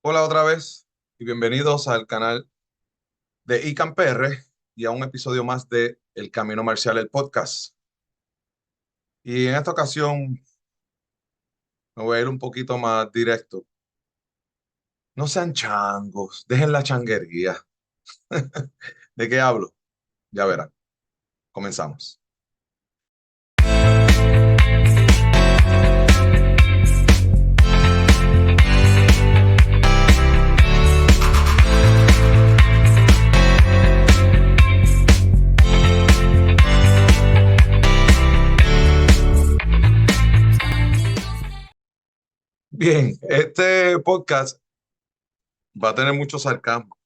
Hola otra vez y bienvenidos al canal de ICANN PR y a un episodio más de El Camino Marcial, el podcast. Y en esta ocasión me voy a ir un poquito más directo. No sean changos, dejen la changuería. ¿De qué hablo? Ya verán. Comenzamos. Bien, este podcast va a tener mucho sarcasmo,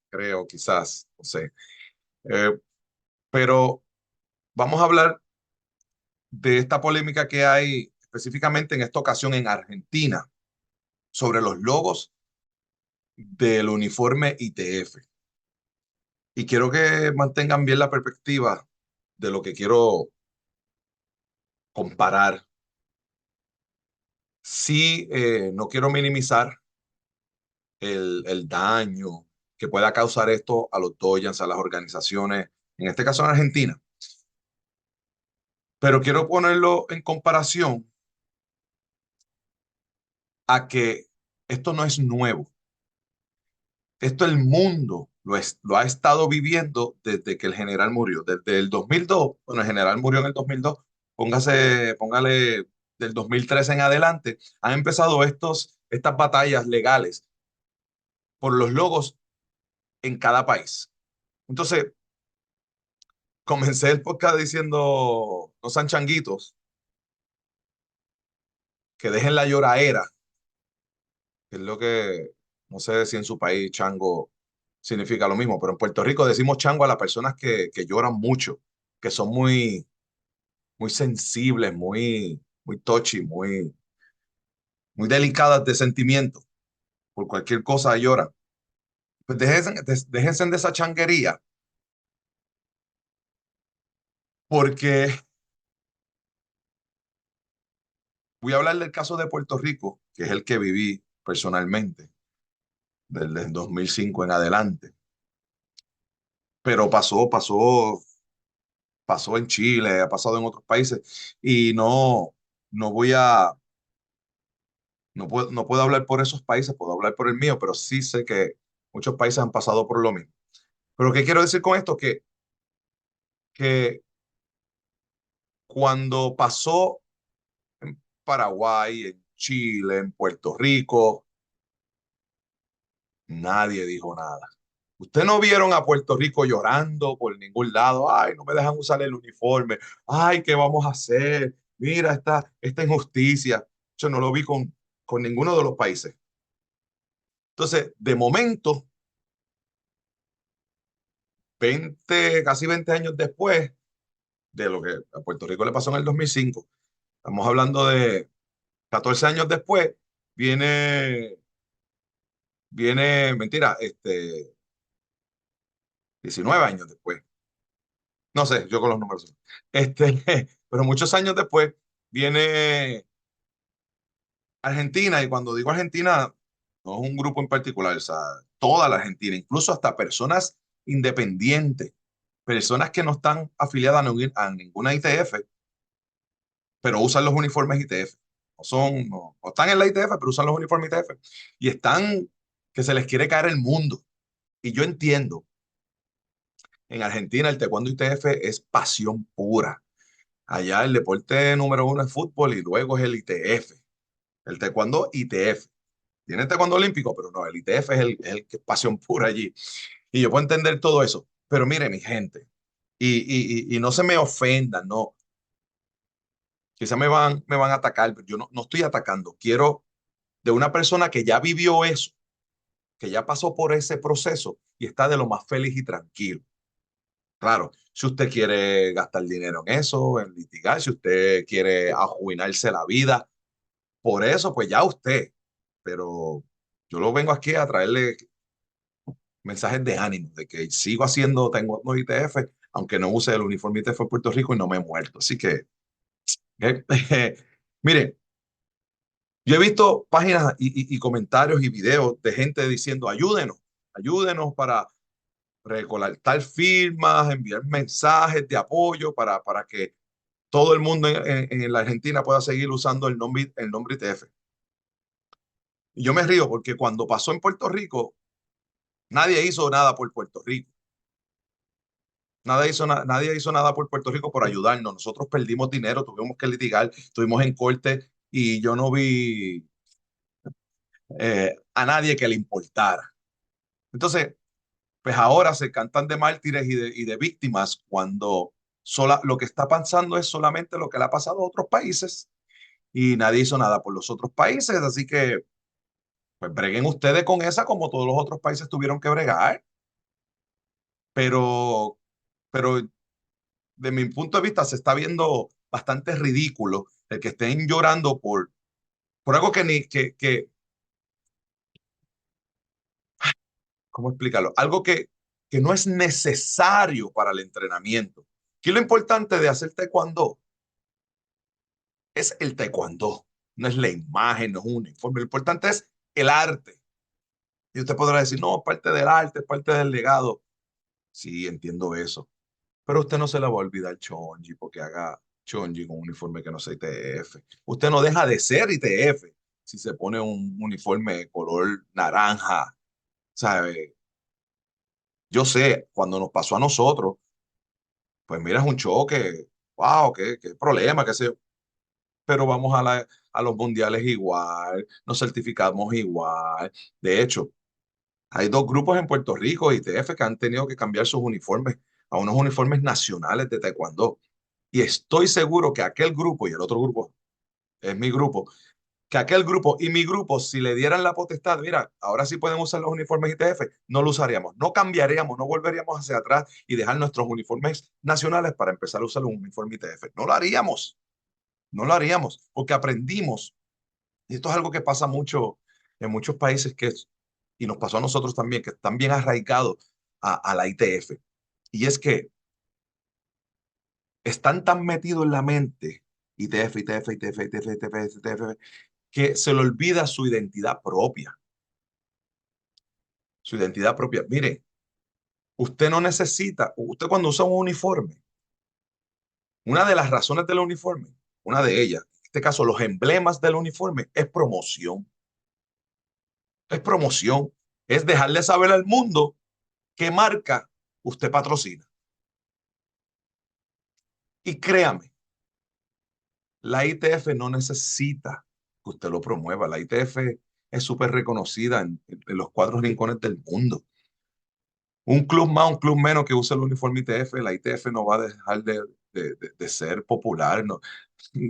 creo, quizás, no sé. Eh, pero vamos a hablar de esta polémica que hay específicamente en esta ocasión en Argentina sobre los logos del uniforme ITF. Y quiero que mantengan bien la perspectiva de lo que quiero comparar. Sí, no quiero minimizar el daño que pueda causar esto a los doyans, a las organizaciones, en este caso en Argentina, pero quiero ponerlo en comparación a que esto no es nuevo. Esto el mundo lo ha estado viviendo desde que el general murió, desde el 2002. Bueno, el general murió en el 2002. Póngale del 2013 en adelante. Han empezado estas batallas legales por los logos en cada país. Entonces, comencé el podcast diciendo, no sean changuitos, que dejen la lloraera, que es lo que, no sé si en su país chango significa lo mismo, pero en Puerto Rico decimos chango a las personas que lloran mucho, que son muy sensibles, muy touchy, muy delicadas de sentimiento. Por cualquier cosa lloran. Pues déjense de esa changuería, porque voy a hablar del caso de Puerto Rico, que es el que viví personalmente, desde el 2005 en adelante. Pero pasó en Chile, ha pasado en otros países, y no voy a, no puedo hablar por esos países, puedo hablar por el mío, pero sí sé que muchos países han pasado por lo mismo. Pero ¿qué quiero decir con esto? Que cuando pasó en Paraguay, en Chile, en Puerto Rico, nadie dijo nada. Ustedes no vieron a Puerto Rico llorando por ningún lado. Ay, no me dejan usar el uniforme. Ay, ¿qué vamos a hacer? Mira esta injusticia. Yo no lo vi con ninguno de los países. Entonces, de momento, casi 20 años después de lo que a Puerto Rico le pasó en el 2005, estamos hablando de 14 años después, viene, mentira, 19 años después. No sé, yo con los números. Este, pero muchos años después viene Argentina, y cuando digo Argentina, no es un grupo en particular, o sea, toda la Argentina, incluso hasta personas independientes, personas que no están afiliadas a ninguna ITF, pero usan los uniformes ITF. No están en la ITF, pero usan los uniformes ITF. Y están que se les quiere caer el mundo. Y yo entiendo, en Argentina el taekwondo ITF es pasión pura. Allá el deporte número uno es fútbol y luego es el ITF. El taekwondo ITF. Tiene taekwondo olímpico, pero no, el ITF es el que es pasión pura allí. Y yo puedo entender todo eso. Pero mire, mi gente, y no se me ofendan, no. Quizá me van a atacar, pero yo no estoy atacando. Quiero de una persona que ya vivió eso, que ya pasó por ese proceso y está de lo más feliz y tranquilo. Claro, si usted quiere gastar dinero en eso, en litigar, si usted quiere arruinarse la vida, por eso, pues ya usted. Pero yo lo vengo aquí a traerle mensajes de ánimo, de que sigo haciendo, tengo unos ITF, aunque no use el uniforme ITF en Puerto Rico y no me he muerto. Así que, eh, mire, Yo he visto páginas y comentarios y videos de gente diciendo, ayúdenos, ayúdenos para recolectar firmas, enviar mensajes de apoyo para que todo el mundo en la Argentina pueda seguir usando el nombre ITF. Y yo me río porque cuando pasó en Puerto Rico, nadie hizo nada por Puerto Rico. Nadie hizo nada por Puerto Rico por ayudarnos. Nosotros perdimos dinero, tuvimos que litigar, estuvimos en corte y yo no vi a nadie que le importara. Entonces, pues ahora se cantan de mártires y de víctimas cuando lo que está pasando es solamente lo que le ha pasado a otros países y nadie hizo nada por los otros países. Así que, pues breguen ustedes con esa como todos los otros países tuvieron que bregar. Pero, pero de mi punto de vista se está viendo bastante ridículo el que estén llorando por algo que ni, ¿cómo explicarlo? Algo que no es necesario para el entrenamiento. Aquí lo importante de hacer taekwondo es el taekwondo, no es la imagen, no es un uniforme. Lo importante es el arte. Y usted podrá decir, no, es parte del arte, es parte del legado. Sí, entiendo eso. Pero usted no se le va a olvidar Chonji porque haga Chonji con un uniforme que no sea ITF. Usted no deja de ser ITF si se pone un uniforme de color naranja, ¿sabe? Yo sé, cuando nos pasó a nosotros, pues mira, es un choque, wow, qué problema, qué sé yo. Pero vamos a los mundiales igual, nos certificamos igual. De hecho, hay dos grupos en Puerto Rico, ITF, que han tenido que cambiar sus uniformes a unos uniformes nacionales de taekwondo. Y estoy seguro que aquel grupo y el otro grupo es mi grupo, que aquel grupo y mi grupo, si le dieran la potestad, mira, ahora sí pueden usar los uniformes ITF, no lo usaríamos, no cambiaríamos, no volveríamos hacia atrás y dejar nuestros uniformes nacionales para empezar a usar un uniforme ITF. No lo haríamos, no lo haríamos, porque aprendimos, y esto es algo que pasa mucho en muchos países y nos pasó a nosotros también, que están bien arraigados a la ITF, y es que están tan metidos en la mente, ITF, ITF, ITF, ITF, ITF, ITF, que se le olvida su identidad propia. Su identidad propia. Mire, usted no necesita, usted cuando usa un uniforme, una de las razones del uniforme, una de ellas, en este caso los emblemas del uniforme, es promoción. Es promoción. Es dejarle saber al mundo qué marca usted patrocina. Y créame, la ITF no necesita que usted lo promueva. La ITF es súper reconocida en los cuatro rincones del mundo. Un club más, un club menos que use el uniforme ITF, la ITF no va a dejar de ser popular. No. O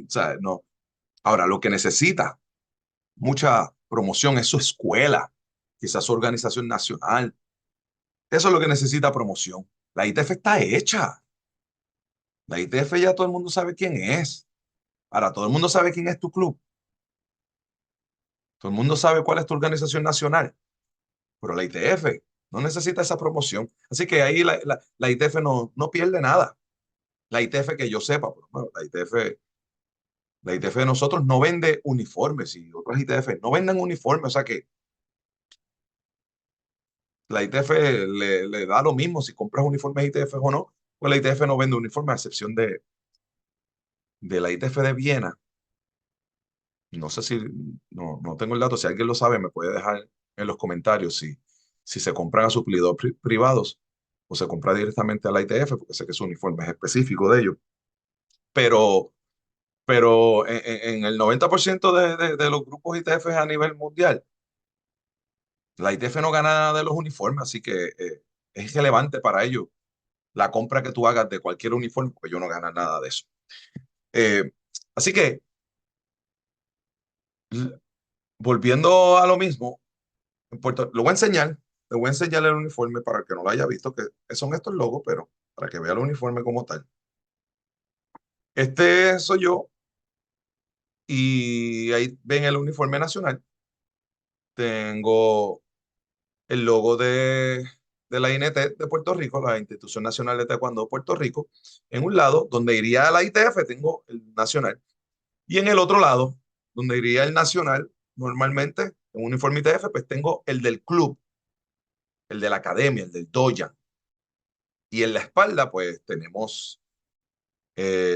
sea, no. Ahora, lo que necesita mucha promoción es su escuela, quizás su organización nacional. Eso es lo que necesita promoción. La ITF está hecha. La ITF ya todo el mundo sabe quién es. Ahora, todo el mundo sabe quién es tu club. Todo el mundo sabe cuál es tu organización nacional. Pero la ITF no necesita esa promoción. Así que ahí la ITF no pierde nada. La ITF que yo sepa, por lo menos, la ITF de nosotros no vende uniformes y otras ITF no venden uniformes. O sea que la ITF le da lo mismo si compras uniformes ITF o no, pues la ITF no vende uniformes a excepción de la ITF de Viena. No sé si, no tengo el dato, si alguien lo sabe me puede dejar en los comentarios si se compran a suplidores privados o se compra directamente a la ITF, porque sé que su uniforme es específico de ellos. Pero, pero en el 90% de los grupos ITF a nivel mundial, la ITF no gana nada de los uniformes, así que es relevante para ellos la compra que tú hagas de cualquier uniforme, porque ellos no ganan nada de eso. Eh, Así que, volviendo a lo mismo, lo voy a enseñar, le voy a enseñar el uniforme para el que no lo haya visto, que son estos logos, pero para que vea el uniforme como tal. Este soy yo y ahí ven el uniforme nacional. Tengo el logo de la INT de Puerto Rico, la Institución Nacional de Taekwondo de Puerto Rico, en un lado, donde iría a la ITF, tengo el nacional, y en el otro lado donde iría el nacional, normalmente en un uniforme ITF, pues tengo el del club, el de la academia, el del doyan. Y en la espalda, pues tenemos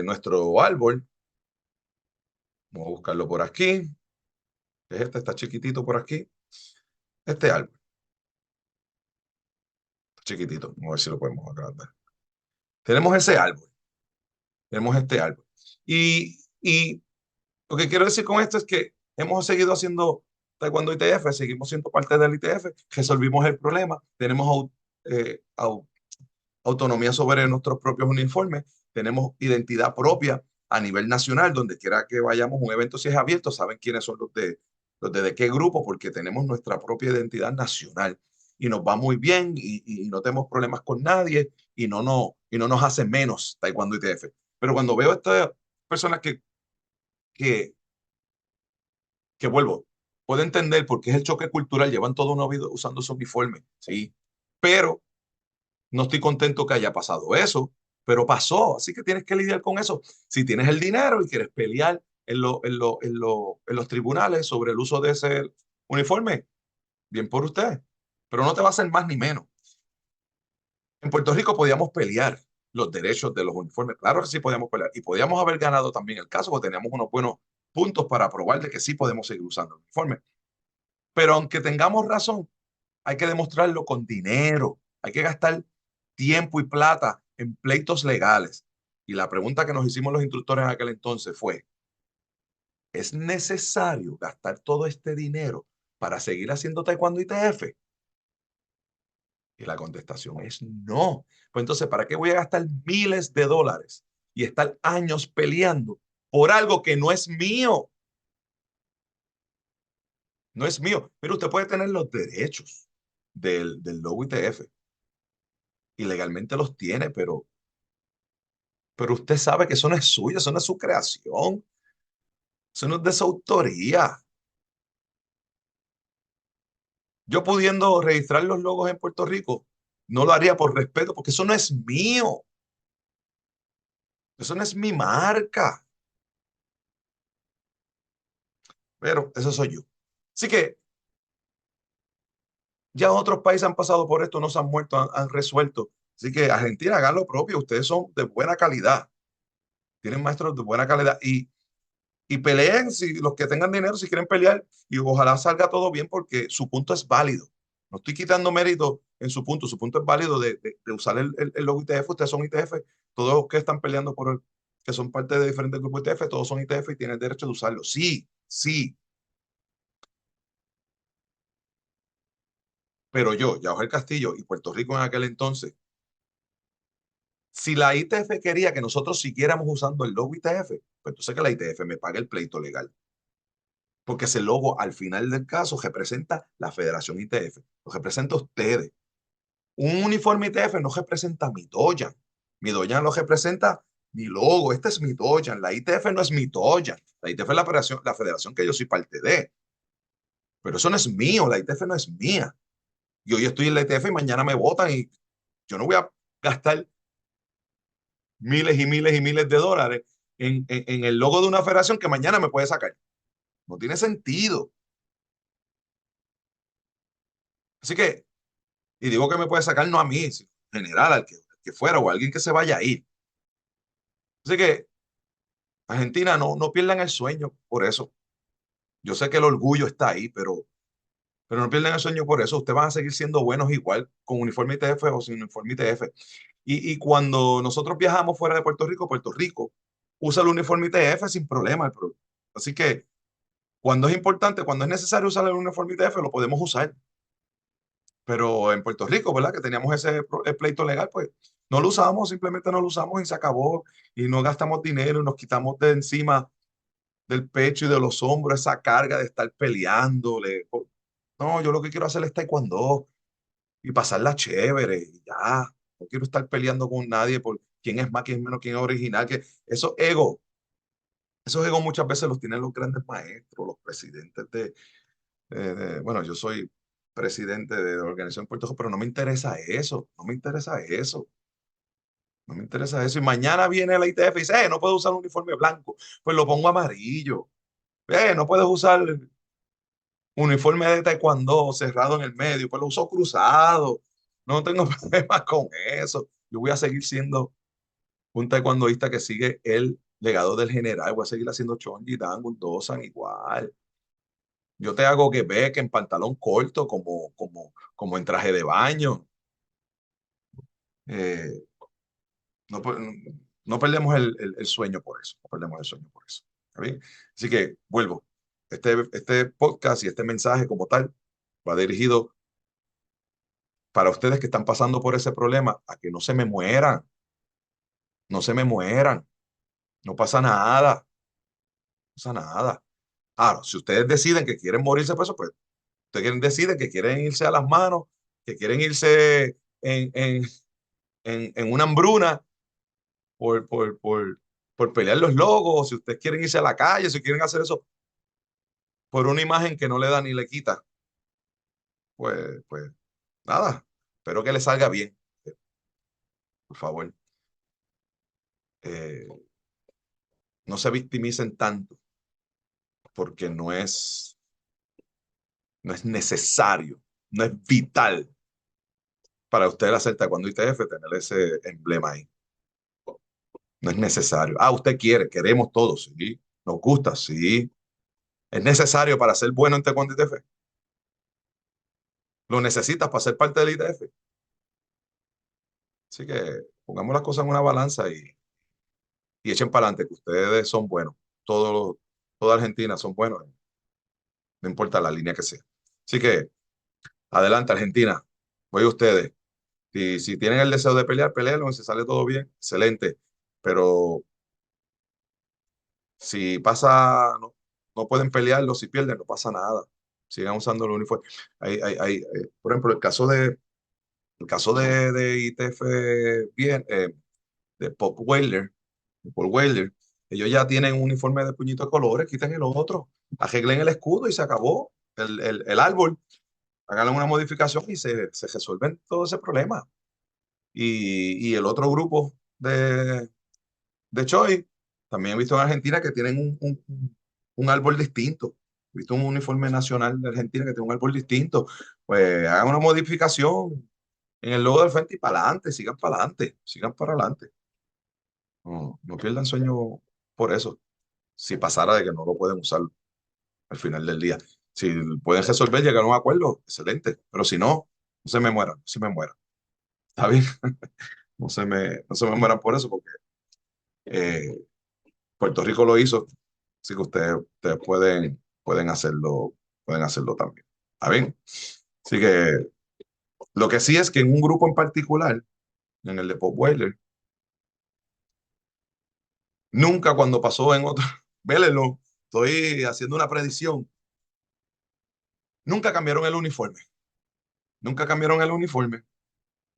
nuestro árbol. Vamos a buscarlo por aquí. Este está chiquitito por aquí. Este árbol, está chiquitito. Vamos a ver si lo podemos agrandar. Tenemos ese árbol. Tenemos este árbol. Y lo que quiero decir con esto es que hemos seguido haciendo Taekwondo ITF, seguimos siendo parte del ITF, resolvimos el problema, tenemos autonomía sobre nuestros propios uniformes, tenemos identidad propia a nivel nacional, donde quiera que vayamos, un evento si es abierto, saben quiénes son los de qué grupo, porque tenemos nuestra propia identidad nacional y nos va muy bien y no tenemos problemas con nadie y no nos hace menos Taekwondo ITF. Pero cuando veo a estas personas que vuelvo, puedo entender porque es el choque cultural, llevan toda una vida usando su uniforme, sí, pero no estoy contento que haya pasado eso, pero pasó, así que tienes que lidiar con eso. Si tienes el dinero y quieres pelear en los tribunales sobre el uso de ese uniforme, bien por usted, pero no te va a hacer más ni menos. En Puerto Rico podíamos pelear los derechos de los uniformes, claro que sí podíamos pelear, y podíamos haber ganado también el caso, porque teníamos unos buenos puntos para probar de que sí podemos seguir usando el uniforme. Pero aunque tengamos razón, hay que demostrarlo con dinero. Hay que gastar tiempo y plata en pleitos legales. Y la pregunta que nos hicimos los instructores en aquel entonces fue, ¿es necesario gastar todo este dinero para seguir haciendo taekwondo ITF? Y la contestación es no. Pues entonces, ¿para qué voy a gastar miles de dólares y estar años peleando por algo que no es mío? No es mío. Pero usted puede tener los derechos del logo ITF y legalmente los tiene, pero usted sabe que eso no es suyo, eso no es su creación, eso no es de su autoría. Yo pudiendo registrar los logos en Puerto Rico, no lo haría por respeto, porque eso no es mío, eso no es mi marca, pero eso soy yo. Así que ya otros países han pasado por esto, no se han muerto, han resuelto. Así que Argentina, hagan lo propio, ustedes son de buena calidad, tienen maestros de buena calidad y peleen si los que tengan dinero, si quieren pelear, y ojalá salga todo bien porque su punto es válido. No estoy quitando mérito en su punto es válido de usar el logo ITF, ustedes son ITF, todos los que están peleando que son parte de diferentes grupos ITF, todos son ITF y tienen el derecho de usarlo. Sí, sí, pero yo, Yaojel Castillo y Puerto Rico en aquel entonces, si la ITF quería que nosotros siguiéramos usando el logo ITF, pues entonces que la ITF me pague el pleito legal. Porque ese logo al final del caso representa la Federación ITF, lo representa a ustedes. Un uniforme ITF no representa mi doyan lo representa mi logo, este es mi doyan, la ITF no es mi doyan, la ITF es la federación que yo soy parte de, pero eso no es mío, la ITF no es mía. Y hoy estoy en la ITF y mañana me votan y yo no voy a gastar miles y miles y miles de dólares en el logo de una federación que mañana me puede sacar. No tiene sentido. Así que, y digo que me puede sacar no a mí, sino en general, al que fuera o a alguien que se vaya a ir. Así que, Argentina, no pierdan el sueño por eso. Yo sé que el orgullo está ahí, pero no pierdan el sueño por eso. Ustedes van a seguir siendo buenos igual con uniforme ITF o sin uniforme ITF. Y cuando nosotros viajamos fuera de Puerto Rico usa el uniforme ITF sin problema. Así que cuando es importante, cuando es necesario usar el uniforme ITF, lo podemos usar. Pero en Puerto Rico, ¿verdad? Que teníamos ese pleito legal, pues no lo usamos, simplemente no lo usamos y se acabó. Y no gastamos dinero y nos quitamos de encima del pecho y de los hombros esa carga de estar peleándole. No, yo lo que quiero hacer es taekwondo y pasarla chévere y ya. No quiero estar peleando con nadie por quién es más, quién es menos, quién es original. Esos egos muchas veces los tienen los grandes maestros, los presidentes bueno, yo soy presidente de la organización Puerto Rico, pero no me interesa eso, no me interesa eso. No me interesa eso. Y mañana viene la ITF y dice, no puedo usar un uniforme blanco, pues lo pongo amarillo. No puedes usar uniforme de taekwondo cerrado en el medio, pues lo uso cruzado. No tengo problemas con eso. Yo voy a seguir siendo un taekwondoísta que sigue el legado del general. Voy a seguir haciendo chonji, dangun, dosan igual. Yo te hago que ve que en pantalón corto, como en traje de baño. Eh, no, no perdemos el sueño por eso. No perdemos el sueño por eso. ¿Está bien? Así que vuelvo. Este podcast y este mensaje como tal va dirigido para ustedes que están pasando por ese problema, a que no se me mueran, no se me mueran, no pasa nada, no pasa nada. Ahora, si ustedes deciden que quieren morirse, pues ustedes deciden que quieren irse a las manos, que quieren irse en una hambruna por, por, por, por pelear los logos, si ustedes quieren irse a la calle, si quieren hacer eso por una imagen que no le da ni le quita, pues nada, espero que les salga bien, por favor. Eh, no se victimicen tanto, porque no es necesario, no es vital para usted hacer taekwondo ITF tener ese emblema ahí. No es necesario. Usted quiere, queremos todos, sí. Nos gusta, sí. Es necesario para ser bueno en taekwondo ITF. Lo necesitas para ser parte del ITF. Así que pongamos las cosas en una balanza y echen para adelante, que ustedes son buenos. Toda Argentina son buenos, no importa la línea que sea. Así que adelante, Argentina. Voy a ustedes. Si tienen el deseo de pelear, peleenlo, si sale todo bien, excelente. Pero si pasa, no pueden pelearlo, si pierden, no pasa nada. Sigan usando el uniforme. Por ejemplo, el caso de ITF bien, de Paul Wilder, ellos ya tienen un uniforme de puñito de colores, quiten el otro, arreglen el escudo y se acabó el árbol, hagan una modificación y se resuelven todo ese problema. Y el otro grupo de Choi, también he visto en Argentina que tienen un árbol distinto. He visto un uniforme nacional de Argentina que tiene un árbol distinto. Pues hagan una modificación en el logo del frente y para adelante, sigan para adelante, sigan para adelante. No pierdan sueño por eso. Si pasara de que no lo pueden usar al final del día. Si pueden resolver, llegar a un acuerdo, excelente. Pero si no, no se me mueran, no se me mueran. ¿Está bien? No se me mueran por eso, porque eh, Puerto Rico lo hizo, así que ustedes pueden hacerlo también. ¿Está bien? Así que lo que sí es que en un grupo en particular, en el de Pop Weiler, nunca cuando pasó en otro, vélenlo, estoy haciendo una predicción, nunca cambiaron el uniforme, nunca cambiaron el uniforme.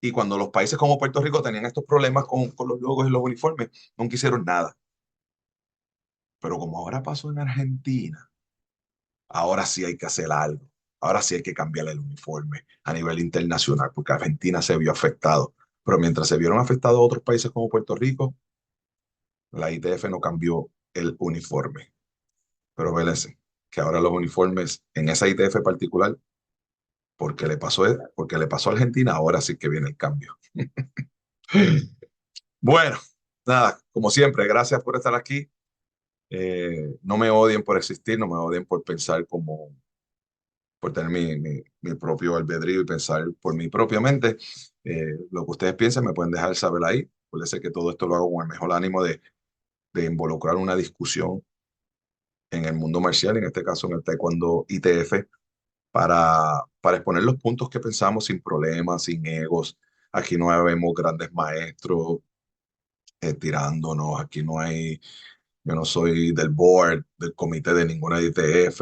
Y cuando los países como Puerto Rico tenían estos problemas con los logos y los uniformes, nunca hicieron nada. Pero como ahora pasó en Argentina, ahora sí hay que hacer algo. Ahora sí hay que cambiar el uniforme a nivel internacional, porque Argentina se vio afectado. Pero mientras se vieron afectados otros países como Puerto Rico, la ITF no cambió el uniforme. Pero vélense que ahora los uniformes en esa ITF particular, porque le pasó a Argentina, ahora sí que viene el cambio. Bueno, nada, como siempre, gracias por estar aquí. No me odien por existir, no me odien por tener mi propio albedrío y pensar por mi propia mente. Lo que ustedes piensen me pueden dejar saber ahí. Puede ser que todo esto lo hago con el mejor ánimo de involucrar una discusión en el mundo marcial, en este caso en el Taekwondo ITF, para exponer los puntos que pensamos sin problemas, sin egos. Aquí no vemos grandes maestros tirándonos, aquí no hay. Yo no soy del board, del comité de ninguna ITF.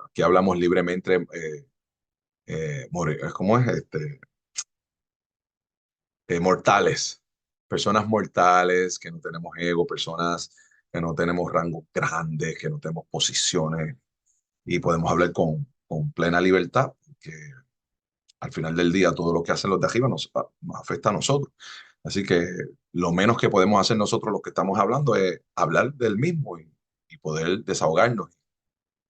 Aquí hablamos libremente. ¿Cómo es? Mortales. Personas mortales, que no tenemos ego, personas que no tenemos rangos grandes, que no tenemos posiciones y podemos hablar con plena libertad, que al final del día todo lo que hacen los de arriba nos afecta a nosotros. Así que lo menos que podemos hacer nosotros los que estamos hablando es hablar del mismo y poder desahogarnos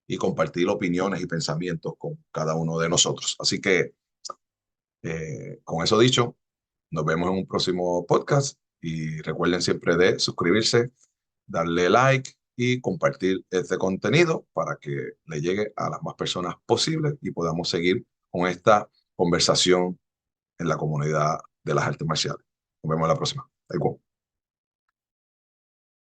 y compartir opiniones y pensamientos con cada uno de nosotros. Así que, con eso dicho, nos vemos en un próximo podcast y recuerden siempre de suscribirse, darle like y compartir este contenido para que le llegue a las más personas posibles y podamos seguir con esta conversación en la comunidad de las artes marciales. Nos vemos la próxima. Taekwondo.